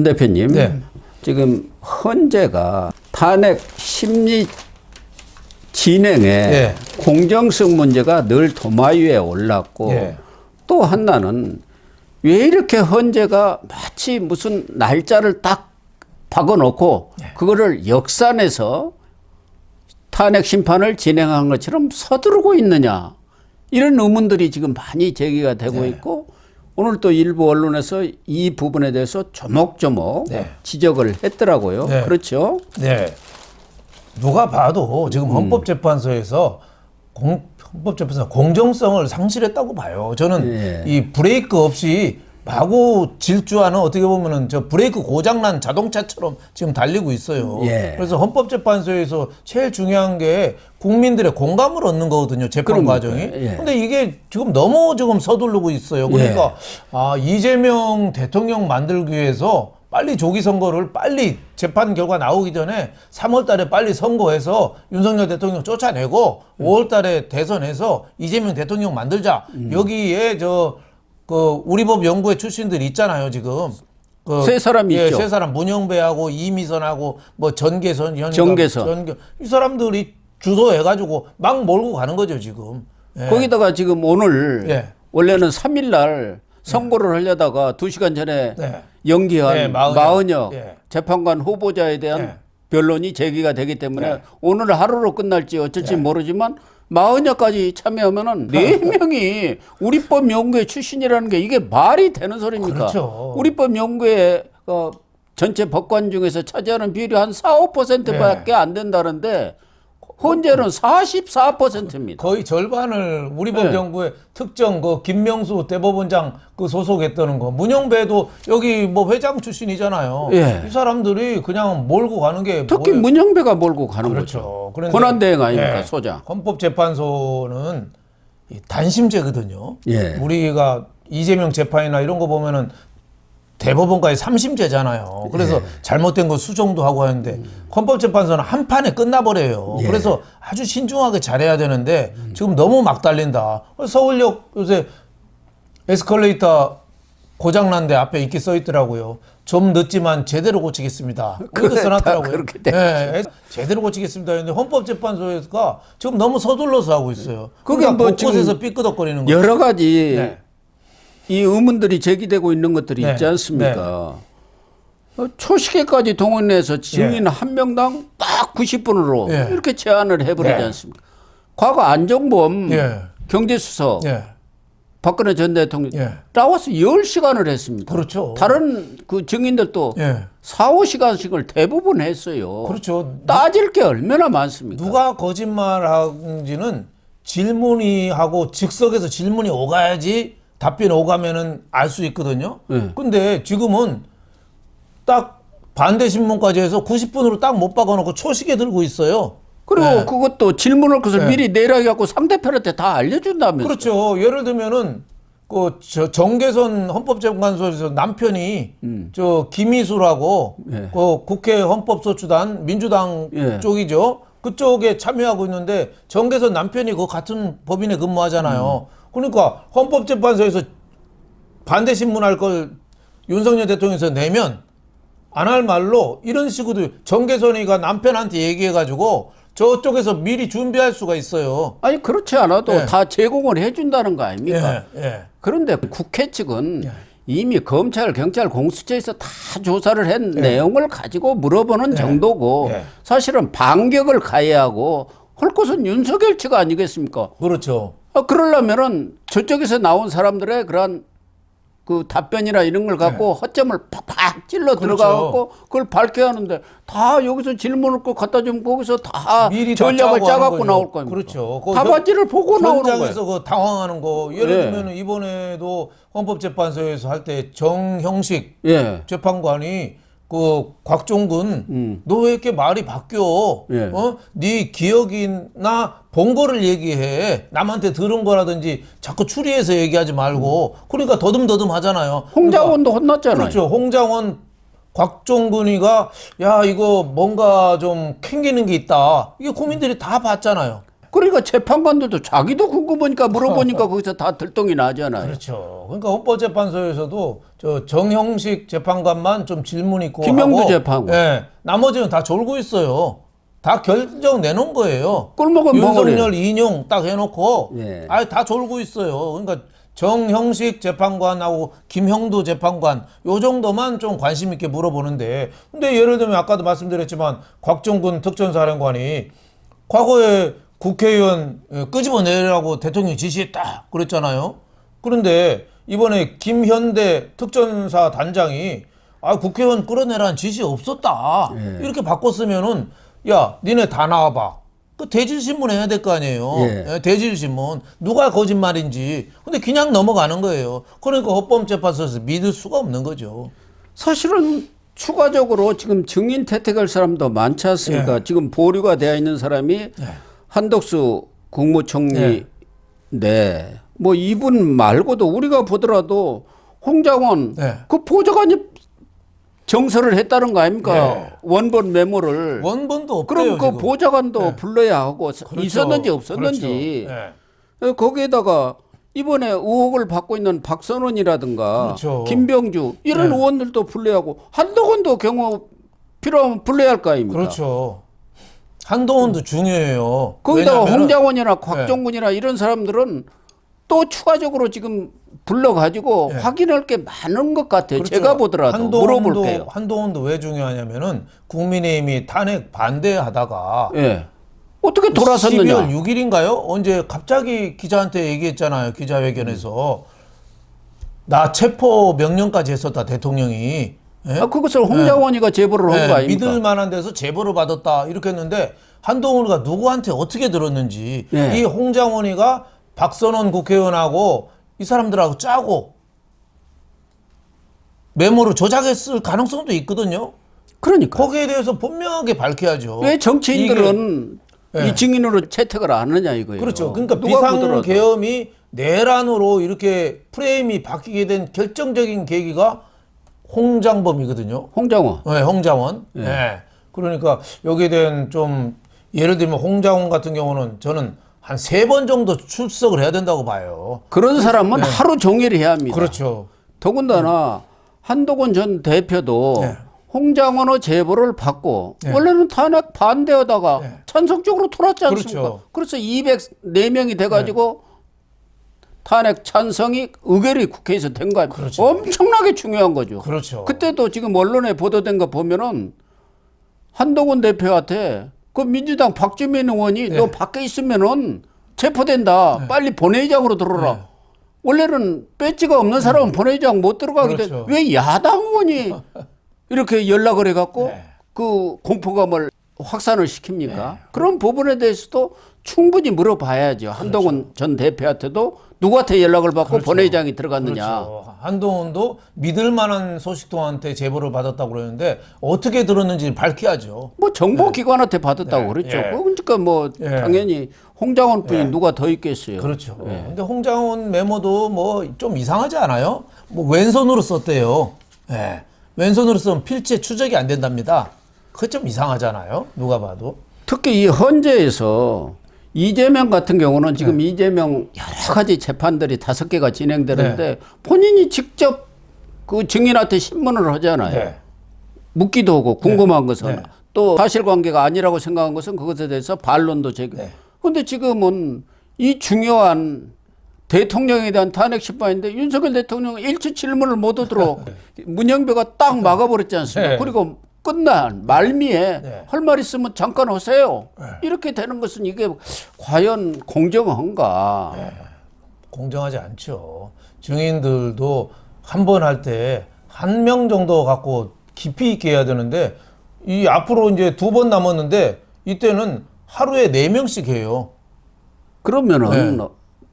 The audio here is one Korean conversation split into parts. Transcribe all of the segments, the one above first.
대표님, 네. 지금 헌재가 탄핵 심리 진행에 네. 공정성 문제가 늘 도마 위에 올랐고 네. 또 하나는 왜 이렇게 헌재가 마치 무슨 날짜를 딱 박아놓고 그거를 역산해서 탄핵 심판을 진행한 것처럼 서두르고 있느냐, 이런 의문들이 지금 많이 제기가 되고 있고, 오늘 또 일부 언론에서 이 부분에 대해서 조목조목 지적을 했더라고요. 네. 그렇죠? 네. 누가 봐도 지금 헌법재판소에서 헌법재판소 공정성을 상실했다고 봐요. 저는 이 브레이크 없이 마구 질주하는, 어떻게 보면은 저 브레이크 고장난 자동차처럼 지금 달리고 있어요. 그래서 헌법재판소에서 제일 중요한 게 국민들의 공감을 얻는 거거든요. 재판 과정이. 근데 이게 지금 너무 지금 서두르고 있어요. 그러니까 이재명 대통령 만들기 위해서 빨리 조기 선거를, 빨리 재판 결과 나오기 전에 3월 달에 빨리 선거해서 윤석열 대통령 쫓아내고 5월 달에 대선해서 이재명 대통령 만들자. 여기에 우리법 연구회 출신들이 있잖아요, 지금. 세 사람이 있죠. 세 사람, 문영배하고 이미선하고 뭐 전계선, 이 사람들이 주도해가지고 막 몰고 가는 거죠, 지금. 거기다가 지금 오늘 원래는 3일 날 선고를 하려다가 2시간 전에 연기한 마은혁 재판관 후보자에 대한 변론이 제기가 되기 때문에 오늘 하루로 끝날지 어쩔지 모르지만 마은혁까지 참여하면은 4명이 우리법 연구회 출신이라는 게 이게 말이 되는 소리입니까? 그렇죠. 우리법 연구회 전체 법관 중에서 차지하는 비율이 한 4, 5%밖에 안 된다는데 헌재는 44%입니다. 거의 절반을 우리법 연구회 특정 김명수 대법원장 소속했다는 거. 문영배도 여기 뭐 회장 출신이잖아요. 이 사람들이 그냥 몰고 가는 게 특히 뭐예요? 문영배가 몰고 가는 그렇죠. 거죠. 권한대행 아닙니까, 소장. 헌법재판소는 단심제거든요. 우리가 이재명 재판이나 이런 거 보면은 대법원까지 3심제잖아요. 그래서 잘못된 거 수정도 하고 하는데 헌법재판소는 한 판에 끝나버려요. 그래서 아주 신중하게 잘해야 되는데 지금 너무 막 달린다. 서울역 요새 에스컬레이터 고장난 데 앞에 이렇게 써 있더라고요. 좀 늦지만 제대로 고치겠습니다. 그렇게 써놨더라고요. 제대로 고치겠습니다. 그런데 헌법재판소가 지금 너무 서둘러서 하고 있어요. 그러니까 뭐 곳곳에서 삐끄덕거리는 거죠. 여러 가지 이 의문들이 제기되고 있는 것들이 있지 않습니까? 초시계까지 동원해서 증인 한 명당 딱 90분으로 이렇게 제한을 해버리지 않습니까? 과거 안종범 경제수석 박근혜 전 대통령 나와서 10시간을 했습니다. 그렇죠. 다른 그 증인들도 4, 5시간씩을 대부분 했어요. 그렇죠. 따질 게 얼마나 많습니까? 누가 거짓말하는지는 질문이 하고 즉석에서 질문이 오가야지 답변이 오가면은 알 수 있거든요. 근데 지금은 딱 반대 신문까지 해서 90분으로 딱 못 박아놓고 초시계 들고 있어요. 그리고 그것도 질문할 것을 미리 내라갖고 상대편한테 다 알려준다면서요. 그렇죠. 예를 들면은 정계선 헌법재판소에서 남편이 김희수라고 국회 헌법소추단 민주당 쪽이죠. 그쪽에 참여하고 있는데 정계선 남편이 그 같은 법인에 근무하잖아요. 그러니까 헌법재판소에서 반대 신문할 걸 윤석열 대통령에서 내면 안 할 말로 이런 식으로 정계선이가 남편한테 얘기해가지고 저쪽에서 미리 준비할 수가 있어요. 아니 그렇지 않아도 다 제공을 해준다는 거 아닙니까? 그런데 국회 측은 이미 검찰, 경찰 공수처에서 다 조사를 한 내용을 가지고 물어보는 정도고 사실은 반격을 가해야 하고 할 것은 윤석열 측 아니겠습니까? 그렇죠. 그러려면은 저쪽에서 나온 사람들의 그런 그 답변이나 이런 걸 갖고 허점을 팍팍 찔러 들어가갖고 그걸 밝혀야 하는데 다 여기서 질문을 꼭 갖다 주면 거기서 다 미리 전략을 짜갖고 나올 거예요. 그렇죠. 답안지를 보고 나오는 거예요. 현장에서 당황하는 거. 예를 들면 이번에도 헌법재판소에서 할 때 정형식 재판관이 곽종근 너 왜 이렇게 말이 바뀌어? 네 기억이나 본 거를 얘기해. 남한테 들은 거라든지 자꾸 추리해서 얘기하지 말고. 그러니까 더듬더듬 하잖아요. 홍장원도 혼났잖아요. 그렇죠. 홍장원 곽종근이가 야 이거 뭔가 좀 캥기는 게 있다. 이게 국민들이 다 봤잖아요. 그러니까 재판관들도 자기도 궁금하니까 물어보니까 거기서 다 들통이 나잖아요. 그렇죠. 그러니까 헌법재판소에서도 저 정형식 재판관만 좀 질문 있고 김영두 하고, 재판관. 예, 나머지는 다 졸고 있어요. 다 결정 내놓은 거예요. 꿀먹은 윤석열 인용 딱 해놓고 예. 아예 다 졸고 있어요. 그러니까 정형식 재판관하고 김형두 재판관 요 정도만 좀 관심 있게 물어보는데, 근데 예를 들면 아까도 말씀드렸지만 곽종근 특전사령관이 과거에 국회의원 끄집어내라고 대통령이 지시했다 그랬잖아요. 그런데 이번에 김현대 특전사 단장이 국회의원 끌어내라는 지시 없었다 이렇게 바꿨으면은 야 니네 다 나와봐. 그 대질신문 해야 될 거 아니에요. 예. 대질신문 누가 거짓말인지. 근데 그냥 넘어가는 거예요. 그러니까 헌법재판소에서 믿을 수가 없는 거죠. 사실은 추가적으로 지금 증인 채택할 사람도 많지 않습니까? 예. 지금 보류가 되어 있는 사람이 한덕수 국무총리인데 뭐 이분 말고도 우리가 보더라도 홍장원 예. 그 보좌관이 정서를 했다는 거 아닙니까? 예. 원본 메모를. 원본도 없대요. 그럼 그 지금. 보좌관도 불러야 하고 그렇죠. 있었는지 없었는지. 그렇죠. 거기에다가 이번에 의혹을 받고 있는 박선원이라든가 그렇죠. 김병주 이런 의원들도 불러야 하고 한동훈도 경우 필요하면 불러야 할 거 아닙니까? 그렇죠. 한동훈도 중요해요. 거기다가 왜냐면은- 홍장원이나 곽종근이나 이런 사람들은 또 추가적으로 지금 불러가지고 확인할 게 많은 것 같아요. 그렇죠. 제가 보더라도 물어볼게요. 한동훈도 왜 중요하냐면은 국민의힘이 탄핵 반대하다가 예. 어떻게 돌아섰느냐. 12월 6일인가요? 언제 갑자기 기자한테 얘기했잖아요. 기자회견에서. 나 체포 명령까지 했었다 대통령이. 예? 그것을 홍장원이가 제보를 한 거 아닙니까? 믿을 만한 데서 제보를 받았다 이렇게 했는데 한동훈이가 누구한테 어떻게 들었는지 예. 이 홍장원이가 박선원 국회의원하고 이 사람들하고 짜고 메모를 조작했을 가능성도 있거든요. 그러니까. 거기에 대해서 분명하게 밝혀야죠. 왜 정치인들은 이게- 이 증인으로 채택을 안 하느냐 이거예요. 그렇죠. 그러니까 누가 보더라도. 비상계엄이 내란으로 이렇게 프레임이 바뀌게 된 결정적인 계기가 홍장범이거든요. 홍장원. 네, 홍장원. 네. 그러니까 여기에 대한 좀 예를 들면 홍장원 같은 경우는 저는 한 3번 정도 출석을 해야 된다고 봐요. 그런 사람은 하루 종일 해야 합니다. 그렇죠. 더군다나 한동훈 전 대표도 네. 홍장원의 제보를 받고 원래는 탄핵 반대하다가 찬성적으로 돌았지 않습니까? 그렇죠. 그래서 204명이 돼가지고 탄핵 찬성이 의결이 국회에서 된 거 아닙니까? 그렇죠. 엄청나게 중요한 거죠. 그렇죠. 그때도 지금 언론에 보도된 거 보면은 한동훈 대표한테 그 민주당 박주민 의원이 너 밖에 있으면은 체포된다. 빨리 본회의장으로 들어라. 원래는 배지가 없는 사람은 본회의장 못 들어가게 돼. 그렇죠. 왜 야당 의원이 이렇게 연락을 해갖고 그 공포감을 확산을 시킵니까? 그런 부분에 대해서도 충분히 물어봐야죠. 한동훈 전 대표한테도 누구한테 연락을 받고 본회의장이 들어갔느냐. 그렇죠. 한동훈도 믿을 만한 소식통한테 제보를 받았다고 그러는데 어떻게 들었는지 밝혀야죠. 뭐 정보기관한테 받았다고 그랬죠. 그러니까 뭐 당연히 홍장원 뿐이 누가 더 있겠어요. 그렇죠. 근데 홍장원 메모도 뭐 좀 이상하지 않아요? 뭐 왼손으로 썼대요. 예. 왼손으로 쓰면 필체 추적이 안 된답니다. 그게 좀 이상하잖아요. 누가 봐도. 특히 이 헌재에서 이재명 같은 경우는 지금 이재명 여러 가지 재판들이 5개가 진행되는데 본인이 직접 그 증인한테 신문을 하잖아요. 묻기도 하고 궁금한 것은 또 사실관계가 아니라고 생각한 것은 그것에 대해서 반론도 제기. 그런데 지금은 이 중요한 대통령에 대한 탄핵 심판인데 윤석열 대통령은 일체 질문을 못 하도록 문영배가 딱 막아버렸지 않습니까? 그리고 끝난 말미에 할 말 있으면 잠깐 하세요. 이렇게 되는 것은 이게 과연 공정한가? 공정하지 않죠. 증인들도 한 번 할 때 한 명 정도 갖고 깊이 있게 해야 되는데 이 앞으로 이제 2번 남았는데 이때는 하루에 4명씩 해요. 그러면은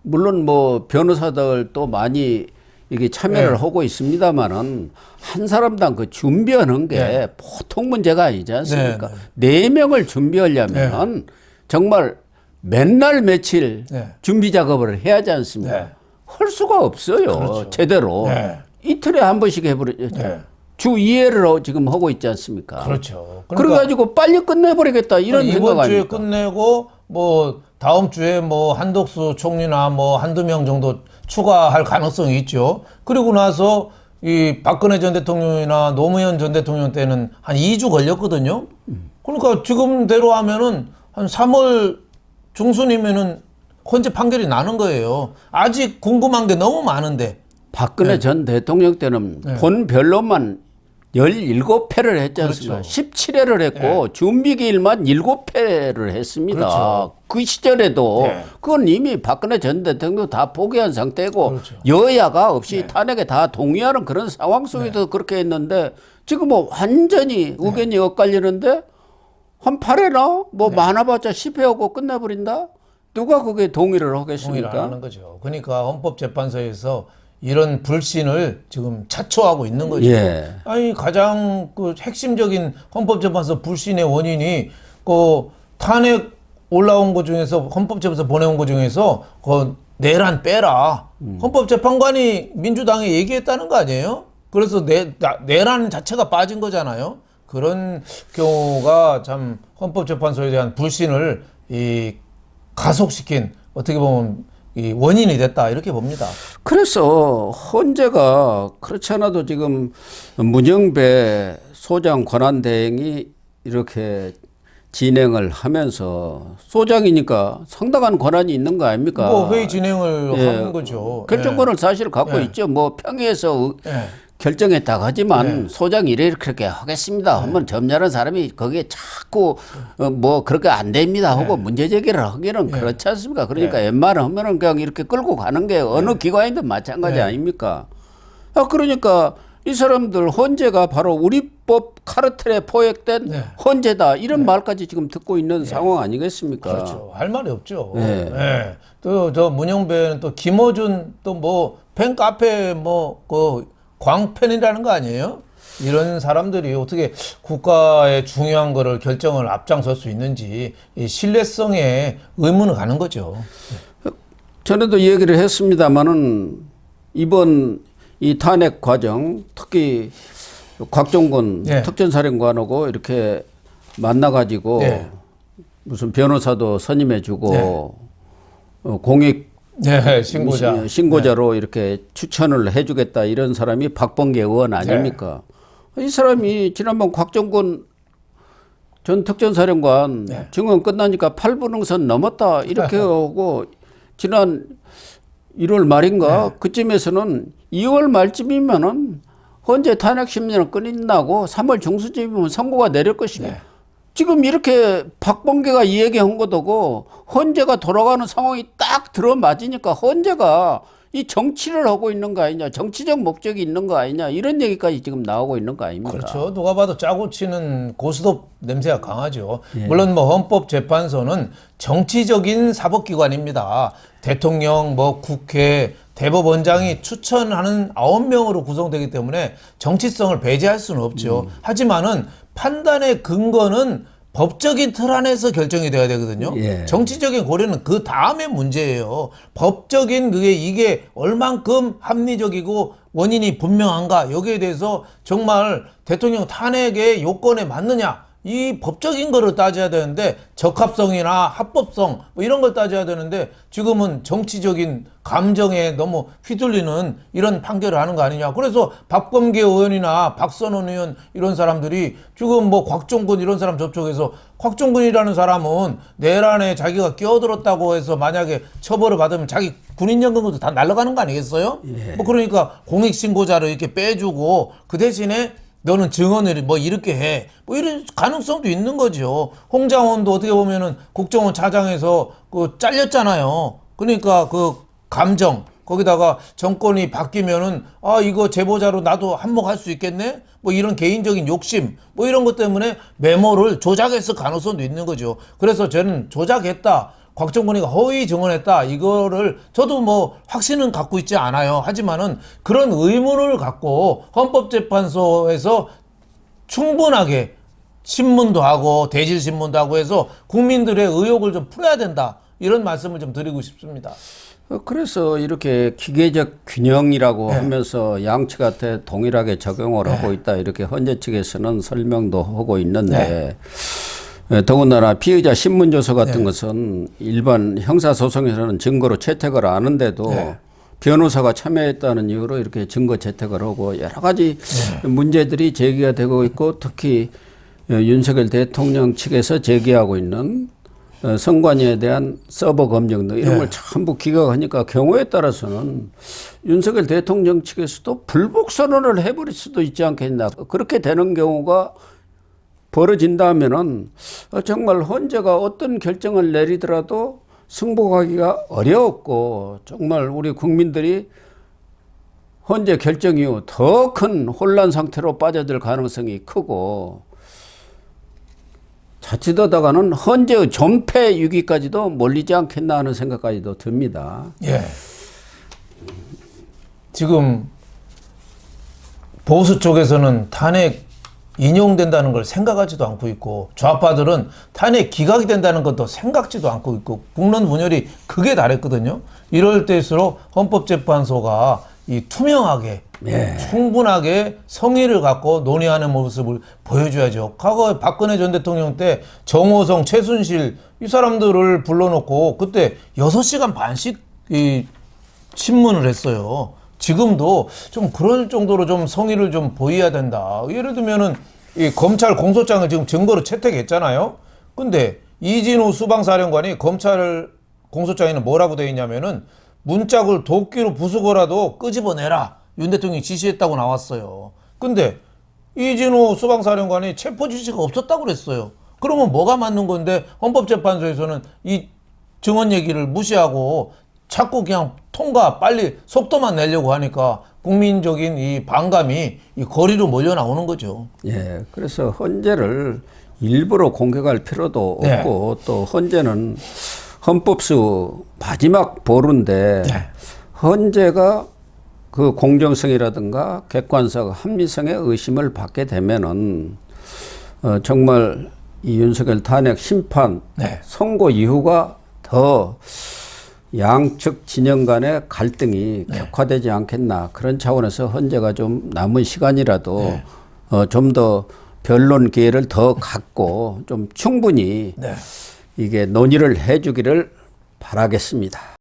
물론 뭐 변호사들도 많이 이게 참여를 하고 있습니다만은 한 사람당 그 준비하는 게 보통 문제가 아니지 않습니까? 4명을 준비하려면 정말 맨날 며칠 준비 작업을 해야 하지 않습니까? 할 수가 없어요. 그렇죠. 제대로. 이틀에 한 번씩 해버리죠. 주 2회를 지금 하고 있지 않습니까? 그렇죠. 그래가지고 빨리 끝내버리겠다 이런 생각 이번 주에 아닙니까? 끝내고 뭐 다음 주에 뭐 한덕수 총리나 뭐 한두 명 정도 추가할 가능성이 있죠. 그리고 나서 이 박근혜 전 대통령이나 노무현 전 대통령 때는 한 2주 걸렸거든요. 그러니까 지금대로 하면은 한 3월 중순이면은 헌재 판결이 나는 거예요. 아직 궁금한 게 너무 많은데. 박근혜 전 대통령 때는 본 변론만 17회를 했지 않습니까? 그렇죠. 17회를 했고 준비기일만 7회를 했습니다. 그렇죠. 그 시절에도 그건 이미 박근혜 전 대통령 다 포기한 상태고 그렇죠. 여야가 없이 탄핵에 다 동의하는 그런 상황 속에서 그렇게 했는데 지금 뭐 완전히 의견이 엇갈리는데 한 8회나 뭐 많아봤자 10회하고 끝내버린다? 누가 그게 동의를 하겠습니까? 동의를 하는 거죠. 그러니까 헌법재판소에서 이런 불신을 지금 자초하고 있는 거죠. 예. 아니 가장 그 핵심적인 헌법재판소 불신의 원인이 그 탄핵 올라온 것 중에서 헌법재판소 보내온 것 중에서 그 내란 빼라. 헌법재판관이 민주당에 얘기했다는 거 아니에요? 그래서 내란 자체가 빠진 거잖아요. 그런 경우가 참 헌법재판소에 대한 불신을 가속시킨 어떻게 보면 이 원인이 됐다 이렇게 봅니다. 그래서 헌재가 그렇지 않아도 지금 문영배 소장 권한대행이 이렇게 진행을 하면서 소장이니까 상당한 권한이 있는 거 아닙니까? 뭐 회의 진행을 하는 거죠. 결정권을 사실 갖고 있죠. 뭐 평의에서 결정했다고 하지만 소장이 이렇게 하겠습니다 하면 점잖은 사람이 거기에 자꾸 뭐 그렇게 안 됩니다 하고 문제 제기를 하기는 그렇지 않습니까? 그러니까 웬만하면은 그냥 이렇게 끌고 가는 게 어느 기관이든 마찬가지 아닙니까? 그러니까 이 사람들 헌재가 바로 우리법 카르텔에 포획된 헌재다 이런 말까지 지금 듣고 있는 상황 아니겠습니까? 그렇죠. 할 말이 없죠. 또 저 문영배는 또 김어준 또 뭐 팬카페 뭐그 광팬이라는 거 아니에요? 이런 사람들이 어떻게 국가의 중요한 거를 결정을 앞장설 수 있는지 이 신뢰성에 의문을 가는 거죠. 전에도 이 얘기를 했습니다마는 이번 이 탄핵 과정 특히 곽종건 특전사령관하고 이렇게 만나가지고 무슨 변호사도 선임해주고 공익 신고자로 이렇게 추천을 해주겠다 이런 사람이 박범계 의원 아닙니까? 이 사람이 지난번 곽종건 전 특전사령관 증언 끝나니까 8분응선 넘었다 이렇게 하고 지난 1월 말인가 그쯤에서는 2월 말쯤이면은 헌재 탄핵 심리는 끝나고 3월 중순쯤이면 선고가 내릴 것이다. 지금 이렇게 박범계가 이 얘기한 것도고 헌재가 돌아가는 상황이 딱 들어맞으니까 헌재가 이 정치를 하고 있는 거 아니냐, 정치적 목적이 있는 거 아니냐 이런 얘기까지 지금 나오고 있는 거 아닙니까? 그렇죠. 누가 봐도 짜고 치는 고스톱 냄새가 강하죠. 물론 뭐 헌법재판소는 정치적인 사법기관입니다. 대통령, 뭐 국회, 대법원장이 추천하는 9명으로 구성되기 때문에 정치성을 배제할 수는 없죠. 하지만은 판단의 근거는 법적인 틀 안에서 결정이 돼야 되거든요. 정치적인 고려는 그 다음에 문제예요. 법적인 이게 얼만큼 합리적이고 원인이 분명한가 여기에 대해서 정말 대통령 탄핵의 요건에 맞느냐 이 법적인 거를 따져야 되는데 적합성이나 합법성 뭐 이런 걸 따져야 되는데 지금은 정치적인 감정에 너무 휘둘리는 이런 판결을 하는 거 아니냐. 그래서 박범계 의원이나 박선원 의원 이런 사람들이 지금 뭐 곽종근 이런 사람 접촉해서 곽종근이라는 사람은 내란에 자기가 끼어들었다고 해서 만약에 처벌을 받으면 자기 군인연금도 다 날아가는 거 아니겠어요? 뭐 그러니까 공익신고자를 이렇게 빼주고 그 대신에 너는 증언을 뭐 이렇게 해. 뭐 이런 가능성도 있는 거죠. 홍장원도 어떻게 보면은 국정원 차장에서 그 잘렸잖아요. 그러니까 그 감정, 거기다가 정권이 바뀌면은 이거 제보자로 나도 한몫할 수 있겠네? 뭐 이런 개인적인 욕심, 뭐 이런 것 때문에 메모를 조작했을 가능성도 있는 거죠. 그래서 저는 조작했다. 곽종근이가 허위 증언했다. 이거를 저도 뭐 확신은 갖고 있지 않아요. 하지만은 그런 의문을 갖고 헌법재판소에서 충분하게 신문도 하고 대질신문도 하고 해서 국민들의 의혹을 좀 풀어야 된다. 이런 말씀을 좀 드리고 싶습니다. 그래서 이렇게 기계적 균형이라고 하면서 양측한테 동일하게 적용을 하고 있다. 이렇게 헌재 측에서는 설명도 하고 있는데 더군다나 피의자 신문조서 같은 것은 일반 형사소송에서는 증거로 채택을 안 하는데도 변호사가 참여했다는 이유로 이렇게 증거 채택을 하고 여러 가지 문제들이 제기가 되고 있고 특히 윤석열 대통령 측에서 제기하고 있는 선관위에 대한 서버 검증 등 이런 걸 전부 기각하니까 경우에 따라서는 윤석열 대통령 측에서도 불복 선언을 해버릴 수도 있지 않겠나. 그렇게 되는 경우가 벌어진다면은 정말 헌재가 어떤 결정을 내리더라도 승복하기가 어려웠고 정말 우리 국민들이 헌재 결정 이후 더 큰 혼란 상태로 빠져들 가능성이 크고 자칫하다가는 헌재의 존폐 위기까지도 몰리지 않겠나 하는 생각까지도 듭니다. 예. 지금 보수 쪽에서는 탄핵 인용된다는 걸 생각하지도 않고 있고 좌파들은 탄핵 기각이 된다는 것도 생각지도 않고 있고 국론 분열이 극에 달했거든요. 이럴 때일수록 헌법재판소가 이 투명하게 충분하게 성의를 갖고 논의하는 모습을 보여줘야죠. 과거에 박근혜 전 대통령 때 정호성, 최순실 이 사람들을 불러놓고 그때 6시간 반씩 이 신문을 했어요. 지금도 좀 그럴 정도로 좀 성의를 좀 보여야 된다. 예를 들면은 이 검찰 공소장을 지금 증거로 채택했잖아요. 근데 이진우 수방사령관이 검찰 공소장에는 뭐라고 되어 있냐면은 문짝을 도끼로 부수고라도 끄집어내라. 윤 대통령이 지시했다고 나왔어요. 근데 이진우 수방사령관이 체포 지시가 없었다고 그랬어요. 그러면 뭐가 맞는 건데 헌법재판소에서는 이 증언 얘기를 무시하고 자꾸 그냥 통과 빨리 속도만 내려고 하니까 국민적인 이 반감이 이 거리로 몰려 나오는 거죠. 예. 그래서 헌재를 일부러 공격할 필요도 없고 또 헌재는 헌법수 마지막 보루인데 헌재가 그 공정성이라든가 객관성, 합리성의 의심을 받게 되면은 정말 이 윤석열 탄핵 심판 선고 이후가 더 양측 진영 간의 갈등이 격화되지 않겠나 그런 차원에서 헌재가 좀 남은 시간이라도 좀 더 변론 기회를 더 갖고 좀 충분히 이게 논의를 해주기를 바라겠습니다.